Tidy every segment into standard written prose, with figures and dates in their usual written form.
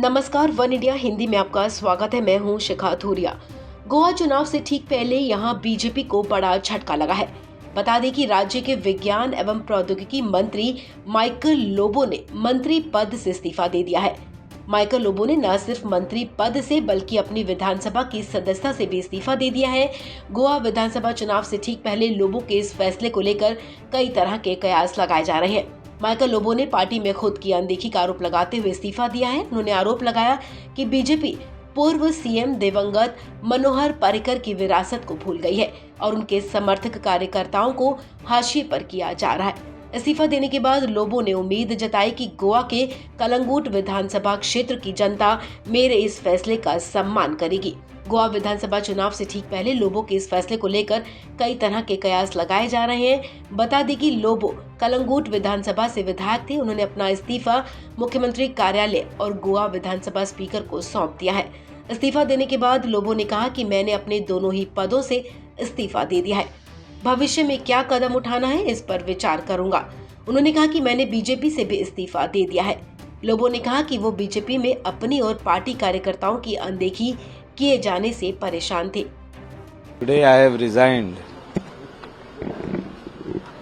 नमस्कार, one India Hindi में आपका स्वागत है। मैं हूं शिखा थूरिया। गोवा चुनाव से ठीक पहले यहां बीजेपी को बड़ा झटका लगा है। बता दें कि राज्य के विज्ञान एवं प्रौद्योगिकी मंत्री माइकल लोबो ने मंत्री पद से इस्तीफा दे दिया है। माइकल लोबो ने न सिर्फ मंत्री पद से बल्कि अपनी विधानसभा की सदस्यता से भी इस्तीफा दे दिया है। गोवा विधानसभा चुनाव से ठीक पहले लोबो के इस फैसले को लेकर कई तरह के कयास लगाए जा रहे हैं। माइकल लोबो ने पार्टी में खुद की अनदेखी का आरोप लगाते हुए इस्तीफा दिया है। उन्होंने आरोप लगाया कि बीजेपी पूर्व सीएम दिवंगत मनोहर पर्रिकर की विरासत को भूल गई है और उनके समर्थक कार्यकर्ताओं को हाशिए पर किया जा रहा है। इस्तीफा देने के बाद लोबो ने उम्मीद जताई कि गोवा के कलंगुट विधानसभा क्षेत्र की जनता मेरे इस फैसले का सम्मान करेगी। गोवा विधानसभा चुनाव से ठीक पहले लोबो के इस फैसले को लेकर कई तरह के कयास लगाए जा रहे हैं। बता दें कि लोबो कलंगुट विधानसभा से विधायक थे। उन्होंने अपना इस्तीफा मुख्यमंत्री कार्यालय और गोवा विधानसभा स्पीकर को सौंप दिया है। इस्तीफा देने के बाद लोबो ने कहा कि मैंने अपने दोनों ही पदों से इस्तीफा दे दिया है। भविष्य में क्या कदम उठाना है इस पर विचार करूंगा। उन्होंने कहा कि मैंने बीजेपी से भी इस्तीफा दे दिया है। लोबो ने कहा कि वो बीजेपी में अपनी और पार्टी कार्यकर्ताओं की अनदेखी किए जाने से परेशान थे। Today I have resigned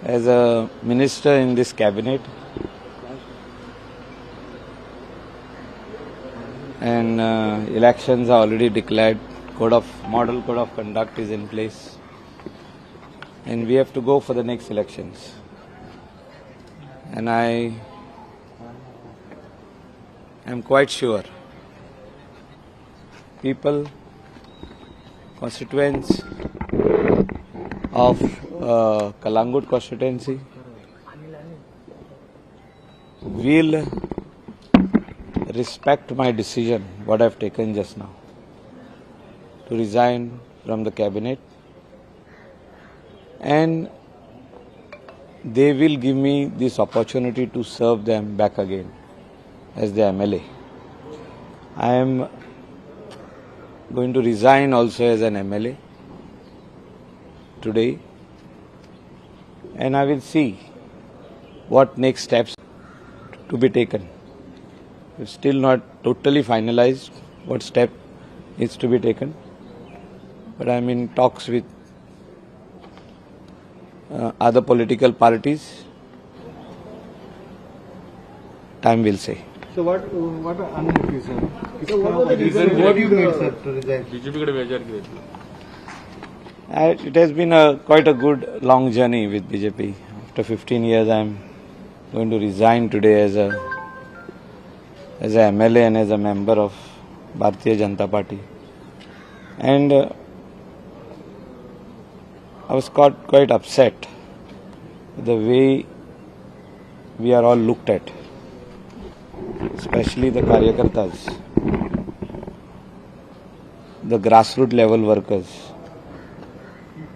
as a minister in this cabinet and elections are already declared. Model code of conduct is in place and we have to go for the next elections. And I am quite sure people, constituents of Kalangut constituency will respect my decision, what I have taken just now, to resign from the cabinet, and they will give me this opportunity to serve them back again as the MLA. I am going to resign also as an MLA today, and I will see what next steps to be taken. It's still not totally finalized what step is to be taken, but I'm in talks with other political parties. Time will say. So what are unhappy, sir? So what was the reason? What you made, sir, to resign? It has been quite a good long journey with BJP. After 15 years, I am going to resign today as a MLA and as a member of Bharatiya Janata Party. And I was quite upset with the way we are all looked at, especially the Karyakartas, the grassroots level workers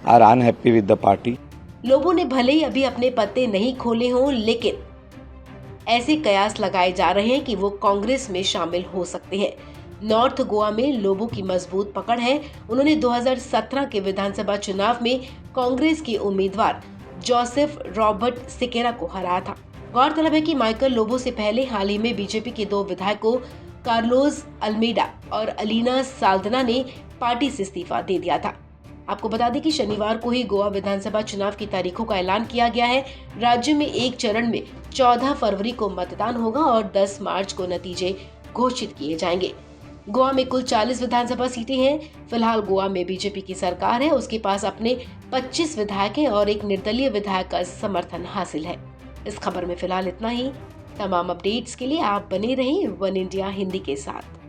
are unhappy with the party. Lobo ने भले ही अभी अपने पत्ते नहीं खोले हों, लेकिन ऐसे कयास लगाए जा रहे हैं कि वो कांग्रेस में शामिल हो सकते हैं। नॉर्थ गोवा में लोबो की मजबूत पकड़ है। उन्होंने 2017 के विधानसभा चुनाव में कांग्रेस के उम्मीदवार जोसेफ रॉबर्ट सिकेरा को हराया था। गौरतलब है कि माइकल लोबो से पहले हाल ही में बीजेपी के दो विधायकों कार्लोस अल्मेडा और अलीना साल्दना ने पार्टी से इस्तीफा दे दिया था। आपको बता दें कि शनिवार को ही गोवा विधानसभा चुनाव की तारीखों का ऐलान किया गया है। राज्य में एक चरण में 14 फरवरी को मतदान होगा और 10 मार्च को नतीजे घोषित किए जाएंगे। गोवा में कुल 40 विधानसभा सीटें हैं। फिलहाल गोवा में बीजेपी की सरकार है। उसके पास अपने 25 विधायक हैं और एक निर्दलीय विधायक का समर्थन हासिल है। इस खबर में फिलहाल इतना ही। तमाम अपडेट्स के लिए आप बने रहें वन इंडिया हिंदी के साथ।